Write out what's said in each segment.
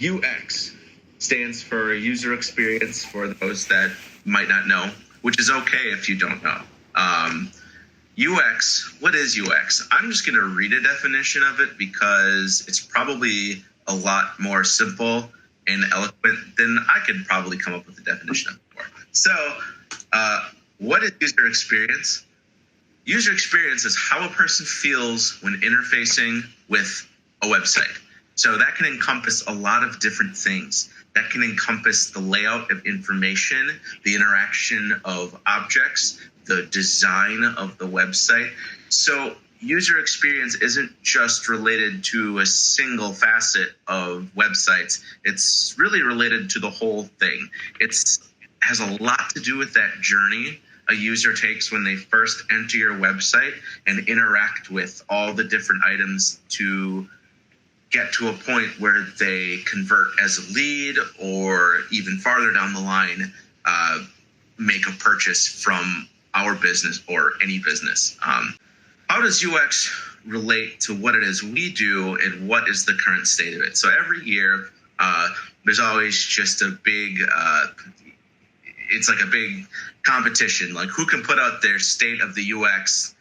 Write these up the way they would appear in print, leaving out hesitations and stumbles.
UX stands for user experience for those that might not know, which is okay if you don't know. UX, what is UX? I'm just going to read a definition of it because it's probably a lot more simple and eloquent than I could probably come up with a definition of it for. So, what is user experience? User experience is how a person feels when interfacing with a website. So that can encompass a lot of different things. That can encompass the layout of information, the interaction of objects, the design of the website. So user experience isn't just related to a single facet of websites. It's really related to the whole thing. It has a lot to do with that journey a user takes when they first enter your website and interact with all the different items to get to a point where they convert as a lead, or even farther down the line, make a purchase from our business or any business. How does UX relate to what it is we do and what is the current state of it? So every year, there's always just a big, it's like a big competition, like who can put out their state of the UX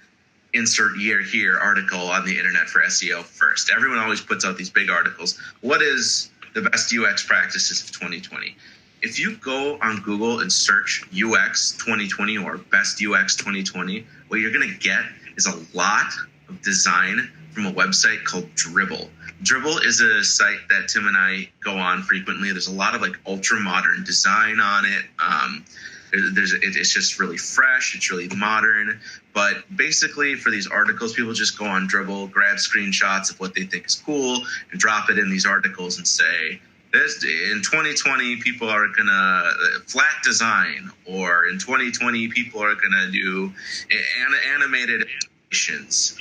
insert year here article on the internet for SEO first. Everyone always puts out these big articles. What is the best UX practices of 2020? If you go on Google and search UX 2020 or best UX 2020, what you're going to get is a lot of design from a website called Dribbble. Dribbble is a site that Tim and I go on frequently. There's a lot of like ultra modern design on it. It's just really fresh. It's really modern. But basically for these articles, people just go on Dribbble, grab screenshots of what they think is cool and drop it in these articles and say, this, in 2020, people are going to flat design, or in 2020, people are going to do animated animations.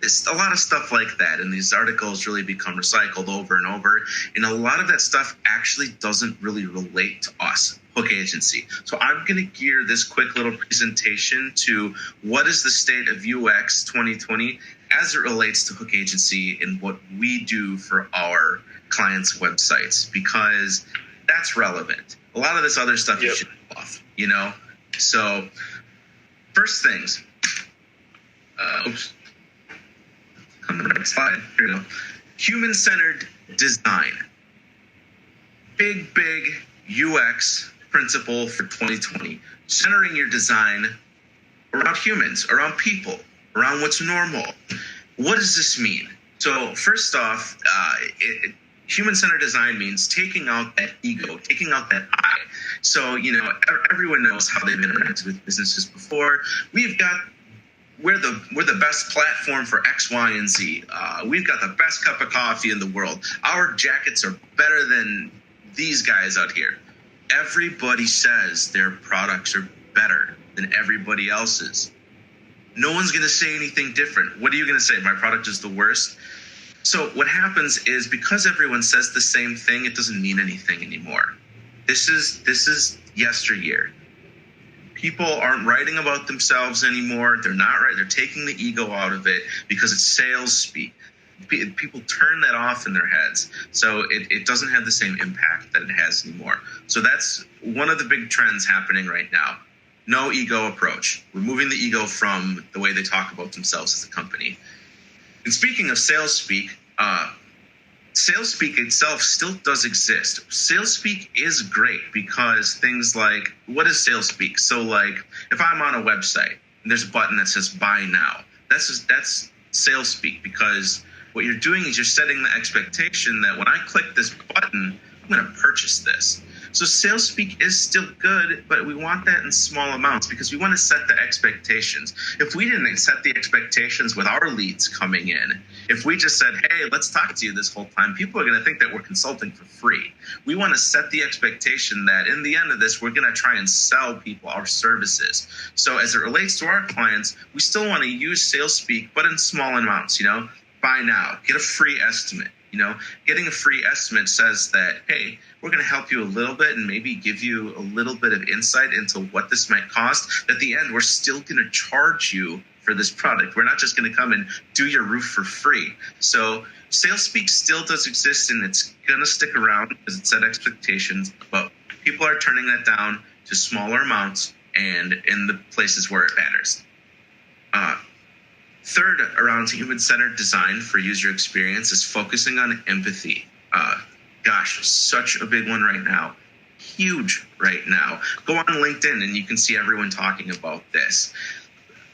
It's a lot of stuff like that, and these articles really become recycled over and over, and a lot of that stuff actually doesn't really relate to us, Hook Agency. So I'm going to gear this quick little presentation to what is the state of UX 2020 as it relates to Hook Agency and what we do for our clients' websites, because that's relevant. A lot of this other stuff you should pull off, you know? So first things, on the next slide, here we go. Human-centered design. Big UX principle for 2020. Centering your design around humans, around people, around what's normal. What does this mean? So first off, human-centered design means taking out that ego, taking out that I. So, you know, everyone knows how they've interacted with businesses before. We're the best platform for X, Y, and Z. We've got the best cup of coffee in the world. Our jackets are better than these guys out here. Everybody says their products are better than everybody else's. No one's going to say anything different. What are you going to say? My product is the worst? So what happens is, because everyone says the same thing, it doesn't mean anything anymore. This is yesteryear. People aren't writing about themselves anymore. They're not right. They're taking the ego out of it because it's sales speak. People turn that off in their heads. So it doesn't have the same impact that it has anymore. So that's one of the big trends happening right now. No ego approach. Removing the ego from the way they talk about themselves as a company. And speaking of sales speak, sales speak itself still does exist. Sales speak is great because things like, what is sales speak? So like if I'm on a website and there's a button that says buy now, that's sales speak, because what you're doing is you're setting the expectation that when I click this button, I'm going to purchase this. So sales speak is still good, but we want that in small amounts because we want to set the expectations. If we didn't set the expectations with our leads coming in, if we just said, hey, let's talk to you this whole time, people are going to think that we're consulting for free. We want to set the expectation that in the end of this, we're going to try and sell people our services. So as it relates to our clients, we still want to use sales speak, but in small amounts, you know, buy now, get a free estimate. You know, getting a free estimate says that, hey, we're going to help you a little bit and maybe give you a little bit of insight into what this might cost. At the end, we're still going to charge you for this product. We're not just going to come and do your roof for free. So Sales speak still does exist, and it's going to stick around because it set expectations, but people are turning that down to smaller amounts and in the places where it matters. Third, around human-centered design for user experience is focusing on empathy. Such a big one right now. Huge right now. Go on LinkedIn and you can see everyone talking about this.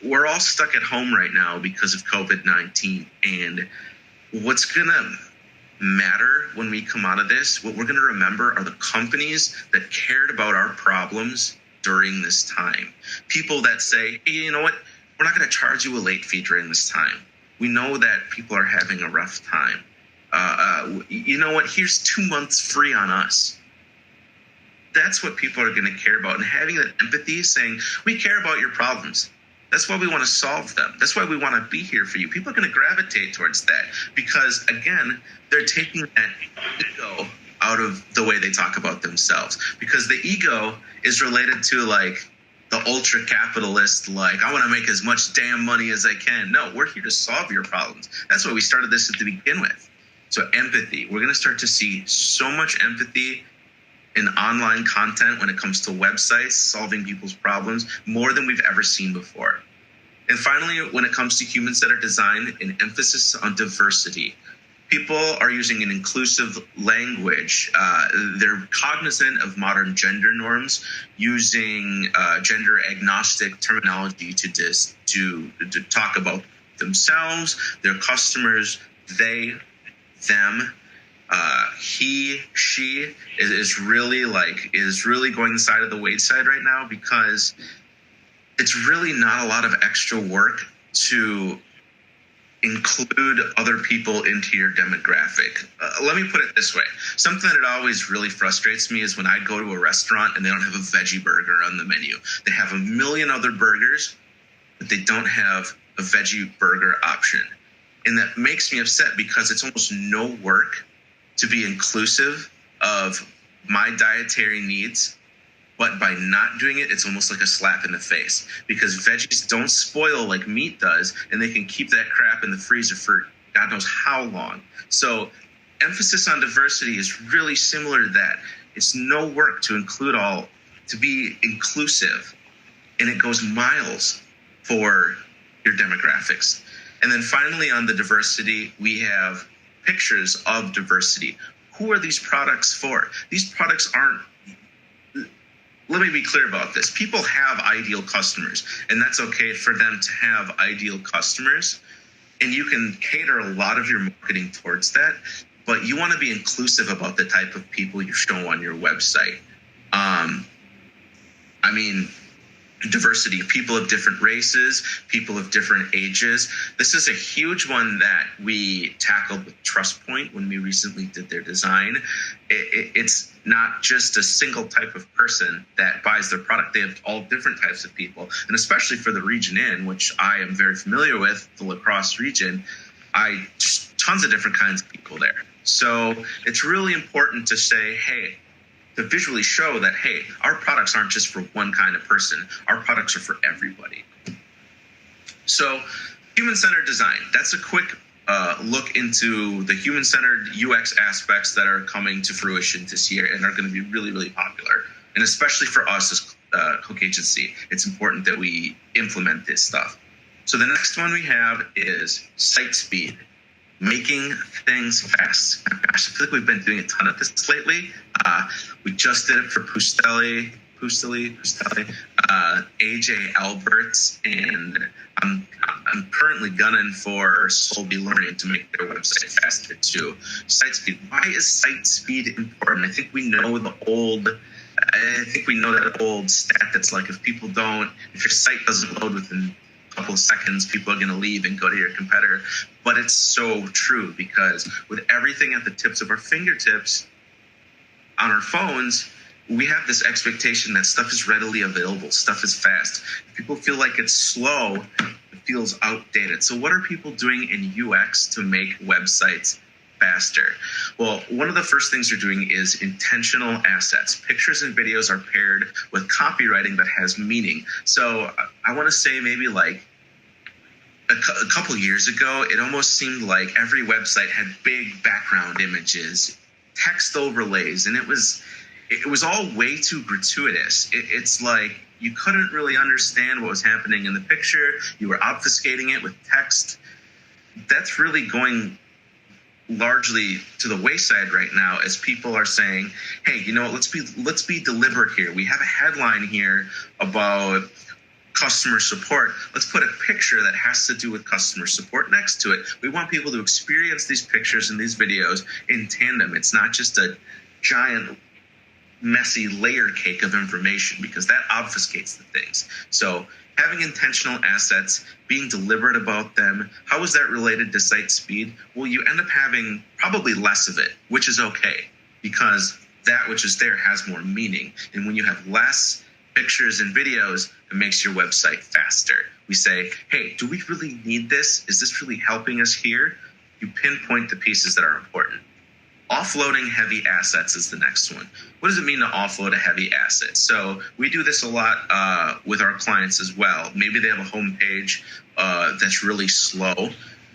We're all stuck at home right now because of COVID-19, and what's going to matter when we come out of this, what we're going to remember are the companies that cared about our problems during this time. People that say, hey, you know what? We're not going to charge you a late fee during this time. We know that people are having a rough time. You know what? Here's 2 months free on us. That's what people are going to care about. And having that empathy, saying, we care about your problems. That's why we want to solve them. That's why we want to be here for you. People are going to gravitate towards that because, again, they're taking that ego out of the way they talk about themselves. Because the ego is related to, like, the ultra-capitalist, like, I want to make as much damn money as I can. No, we're here to solve your problems. That's why we started this to begin with. So empathy. We're going to start to see so much empathy in online content when it comes to websites, solving people's problems, more than we've ever seen before. And finally, when it comes to human-centered design, an emphasis on diversity. People are using an inclusive language. They're cognizant of modern gender norms, using gender-agnostic terminology to talk about themselves, their customers, they, them. He, she is really going the side of the wayside right now because it's really not a lot of extra work to include other people into your demographic. Let me put it this way. Something that always really frustrates me is when I go to a restaurant and they don't have a veggie burger on the menu. They have a million other burgers, but they don't have a veggie burger option. And that makes me upset because it's almost no work to be inclusive of my dietary needs, but by not doing it, it's almost like a slap in the face because veggies don't spoil like meat does, and they can keep that crap in the freezer for God knows how long. So emphasis on diversity is really similar to that. It's no work to be inclusive, and it goes miles for your demographics. And then finally on the diversity, we have pictures of diversity. Who are these products for? These products aren't, let me be clear about this. People have ideal customers, and that's okay for them to have ideal customers. And you can cater a lot of your marketing towards that, but you want to be inclusive about the type of people you show on your website. Diversity, people of different races, people of different ages. This is a huge one that we tackled with TrustPoint when we recently did their design. It's not just a single type of person that buys their product. They have all different types of people. And especially for the region in, which I am very familiar with, the La Crosse region, tons of different kinds of people there. So it's really important to say, hey, to visually show that, hey, our products aren't just for one kind of person. Our products are for everybody. So human-centered design, that's a quick look into the human-centered UX aspects that are coming to fruition this year and are going to be really, really popular. And especially for us as Hook Agency, it's important that we implement this stuff. So the next one we have is site speed. Making things fast. Gosh, I feel like we've been doing a ton of this lately. We just did it for Pustelli, AJ Alberts, and I'm currently gunning for Solby Learning to make their website faster too. Site speed. Why is site speed important? I think we know that old stat that's like if your site doesn't load within couple of seconds, people are going to leave and go to your competitor. But it's so true because with everything at the tips of our fingertips on our phones, we have this expectation that stuff is readily available, stuff is fast. If people feel like it's slow, it feels outdated. So what are people doing in UX to make websites faster? Well, one of the first things they're doing is intentional assets. Pictures and videos are paired with copywriting that has meaning. So I want to say maybe like a couple years ago, it almost seemed like every website had big background images, text overlays, and it was all way too gratuitous. It's like you couldn't really understand what was happening in the picture. You were obfuscating it with text. That's really going largely to the wayside right now, as people are saying, hey, you know what, let's be deliberate here. We have a headline here about customer support. Let's put a picture that has to do with customer support next to it. We want people to experience these pictures and these videos in tandem. It's not just a giant messy layered cake of information, because that obfuscates the things. So having intentional assets, being deliberate about them, how is that related to site speed? Well, you end up having probably less of it, which is okay, because that which is there has more meaning. And when you have less pictures and videos, it makes your website faster. We say, hey, do we really need this? Is this really helping us here? You pinpoint the pieces that are important. Offloading heavy assets is the next one. What does it mean to offload a heavy asset? So we do this a lot with our clients as well. Maybe they have a homepage that's really slow.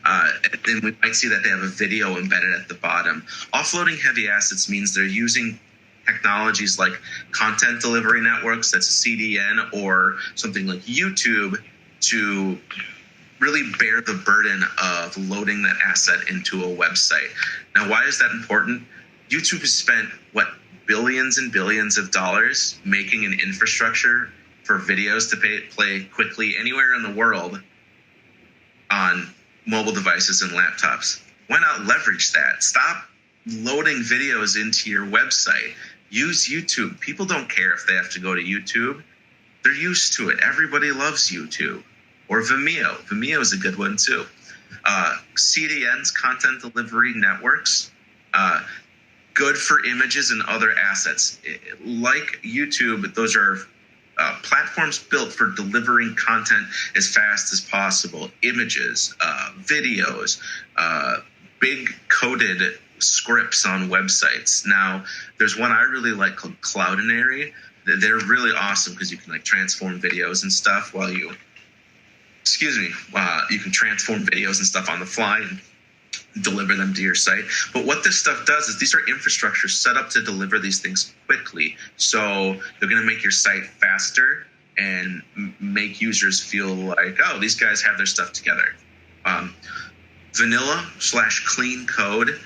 And we might see that they have a video embedded at the bottom. Offloading heavy assets means they're using technologies like content delivery networks, that's a CDN, or something like YouTube, to really bear the burden of loading that asset into a website. Now, why is that important? YouTube has spent, billions and billions of dollars making an infrastructure for videos to play quickly anywhere in the world on mobile devices and laptops. Why not leverage that? Stop loading videos into your website. Use YouTube. People don't care if they have to go to YouTube. They're used to it. Everybody loves YouTube. Or Vimeo. Vimeo is a good one too. CDNs, content delivery networks, good for images and other assets. Like YouTube, those are platforms built for delivering content as fast as possible. Images, videos, big coded scripts on websites. Now, there's one I really like called Cloudinary. They're really awesome because you can transform videos and stuff while you you can transform videos and stuff on the fly and deliver them to your site. But what this stuff does is these are infrastructures set up to deliver these things quickly. So they're going to make your site faster and make users feel like, oh, these guys have their stuff together. Vanilla/clean code,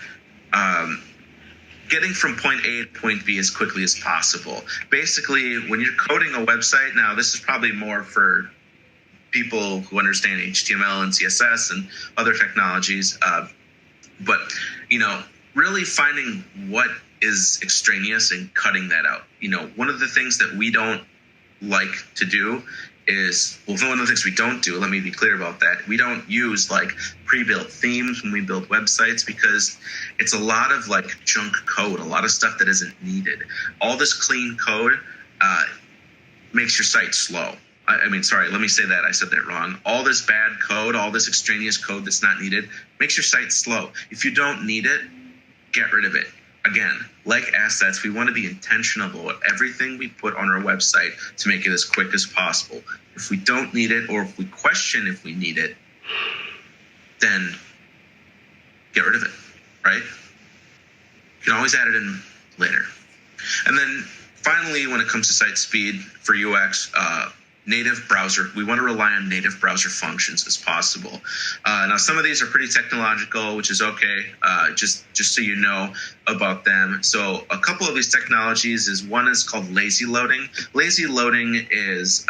getting from point A to point B as quickly as possible. Basically, when you're coding a website, now this is probably more for people who understand HTML and CSS and other technologies, but really finding what is extraneous and cutting that out. One of the things that we don't like to do is, one of the things we don't do, let me be clear about that, we don't use pre-built themes when we build websites, because it's a lot of junk code, a lot of stuff that isn't needed. All this clean code makes your site slow. Let me say that. I said that wrong. All this bad code, all this extraneous code that's not needed, makes your site slow. If you don't need it, get rid of it. Again, like assets, we want to be intentional about everything we put on our website to make it as quick as possible. If we don't need it, or if we question if we need it, then get rid of it, right? You can always add it in later. And then finally, when it comes to site speed for UX, native browser. We want to rely on native browser functions as possible. Now, some of these are pretty technological, which is okay, just so you know about them. So a couple of these technologies one is called lazy loading. Lazy loading is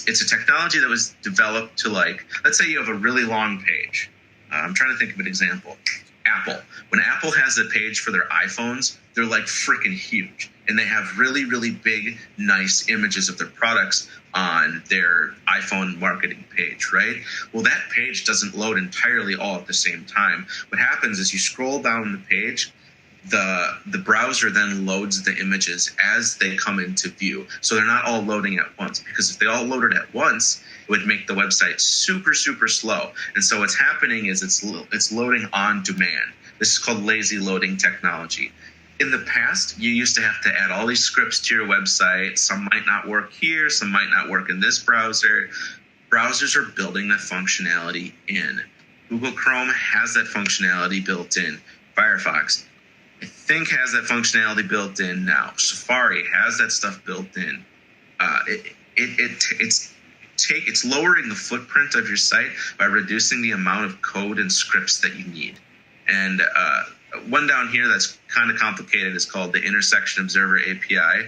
it's a technology that was developed to let's say you have a really long page. I'm trying to think of an example. Apple. When Apple has a page for their iPhones, they're freaking huge. And they have really, really big, nice images of their products on their iPhone marketing page, right? Well, that page doesn't load entirely all at the same time. What happens is you scroll down the page, the browser then loads the images as they come into view. So they're not all loading at once, because if they all loaded at once, it would make the website super, super slow. And so what's happening is it's loading on demand. This is called lazy loading technology. In the past, you used to have to add all these scripts to your website. Some might not work here, some might not work in this browser. Browsers are building that functionality in. Google Chrome has that functionality built in. Firefox, I think, has that functionality built in now. Safari has that stuff built in. It's lowering the footprint of your site by reducing the amount of code and scripts that you need. And one down here that's kind of complicated is called the Intersection Observer API.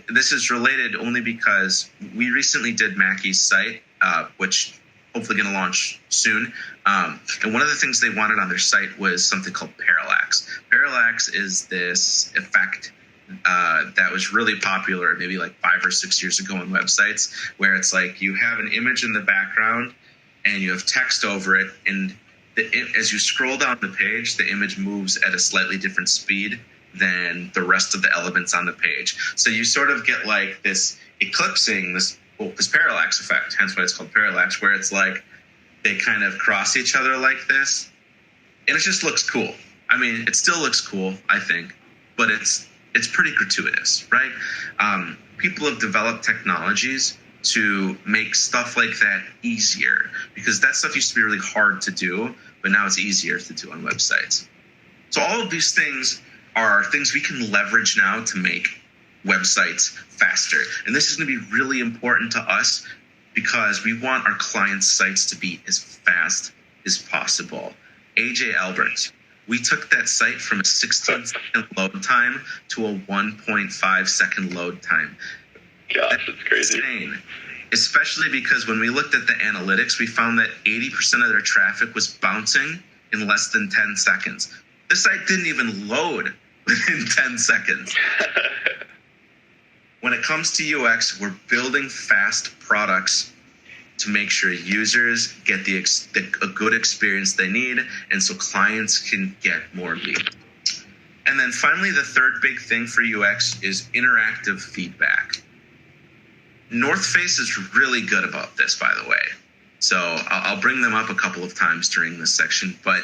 This is related only because we recently did Mackey's site, which hopefully going to launch soon. And one of the things they wanted on their site was something called parallax. Parallax is this effect that was really popular maybe like 5 or 6 years ago on websites, where it's like you have an image in the background and you have text over it, and as you scroll down the page, the image moves at a slightly different speed than the rest of the elements on the page. So you sort of get like this eclipsing, this parallax effect, hence why it's called parallax, where it's like they kind of cross each other like this, and it just looks cool. I mean, it still looks cool, I think, but it's pretty gratuitous, right? People have developed technologies to make stuff like that easier, because that stuff used to be really hard to do, but now it's easier to do on websites. So all of these things are things we can leverage now to make websites faster. And this is going to be really important to us because we want our clients' sites to be as fast as possible. AJ Albert, we took that site from a 16-second load time to a 1.5-second load time. Gosh, that's crazy. Insane. Especially because when we looked at the analytics, we found that 80% of their traffic was bouncing in less than 10 seconds. The site didn't even load within 10 seconds. When it comes to UX, we're building fast products to make sure users get a good experience they need, and so clients can get more leads. And then finally, the third big thing for UX is interactive feedback. North Face is really good about this, by the way. So I'll bring them up a couple of times during this section. But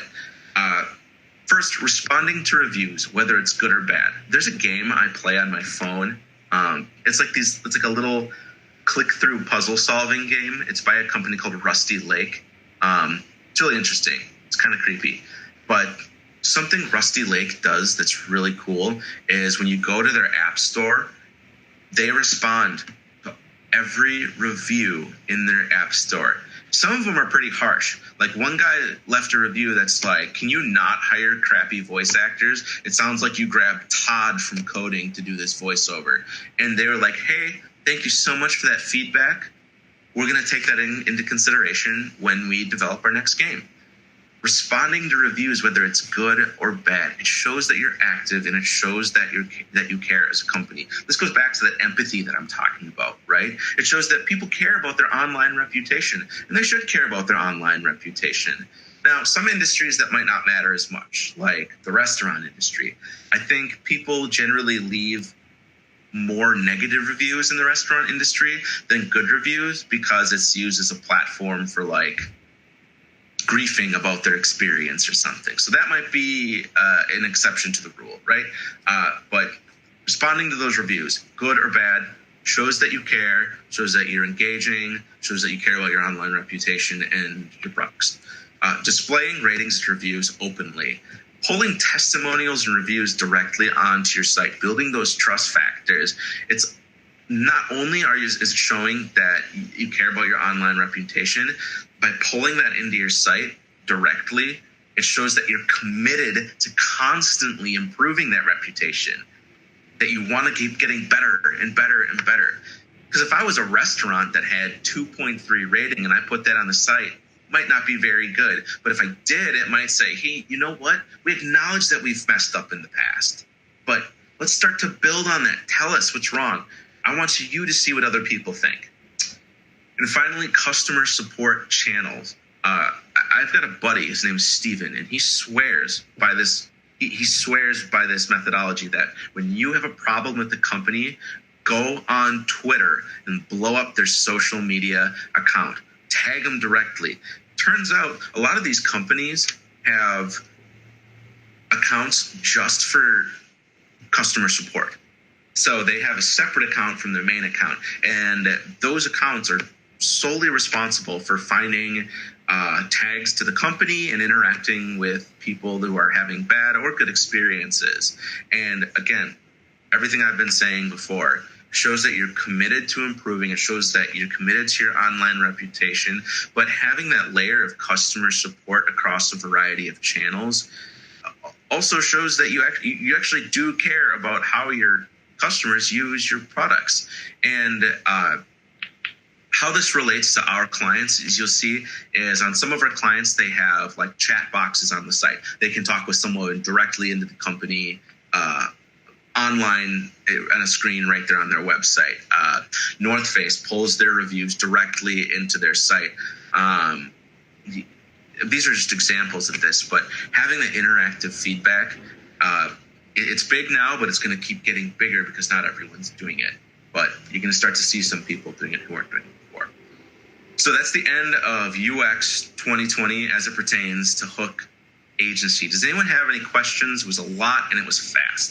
first, responding to reviews, whether it's good or bad. There's a game I play on my phone. It's like a little click-through puzzle-solving game. It's by a company called Rusty Lake. It's really interesting. It's kind of creepy. But something Rusty Lake does that's really cool is when you go to their app store, they respond to every review in their app store. Some of them are pretty harsh. Like one guy left a review that's like, can you not hire crappy voice actors? It sounds like you grabbed Todd from coding to do this voiceover. And they were like, hey, thank you so much for that feedback. We're going to take that into consideration when we develop our next game. Responding to reviews, whether it's good or bad, it shows that you're active and it shows that you care as a company. This goes back to that empathy that I'm talking about, right? It shows that people care about their online reputation, and they should care about their online reputation. Now, some industries that might not matter as much, like the restaurant industry. I think people generally leave more negative reviews in the restaurant industry than good reviews because it's used as a platform for like griefing about their experience or something. So that might be an exception to the rule, right? But responding to those reviews, good or bad, shows that you care, shows that you're engaging, shows that you care about your online reputation and your products. Displaying ratings and reviews openly. Pulling testimonials and reviews directly onto your site, building those trust factors. It's not only is it showing that you care about your online reputation, by pulling that into your site directly, it shows that you're committed to constantly improving that reputation, that you want to keep getting better and better and better. Because if I was a restaurant that had 2.3 rating and I put that on the site, might not be very good. But if I did, it might say, hey, you know what? We acknowledge that we've messed up in the past, but let's start to build on that. Tell us what's wrong. I want you to see what other people think. And finally, customer support channels. I've got a buddy, his name's Steven, and he swears by this. He swears by this methodology that when you have a problem with the company, go on Twitter and blow up their social media account. Tag them directly. Turns out a lot of these companies have accounts just for customer support. So they have a separate account from their main account. And those accounts are solely responsible for finding tags to the company and interacting with people who are having bad or good experiences. And again, everything I've been saying before shows that you're committed to improving. It shows that you're committed to your online reputation, but having that layer of customer support across a variety of channels also shows that you actually do care about how your customers use your products. And how this relates to our clients is, you'll see, is on some of our clients, they have like chat boxes on the site. They can talk with someone directly into the company online on a screen right there on their website. North Face pulls their reviews directly into their site. These are just examples of this, but having the interactive feedback, it's big now, but it's going to keep getting bigger because not everyone's doing it. But you're going to start to see some people doing it who weren't doing it before. So that's the end of UX 2020 as it pertains to Hook Agency. Does anyone have any questions? It was a lot and it was fast.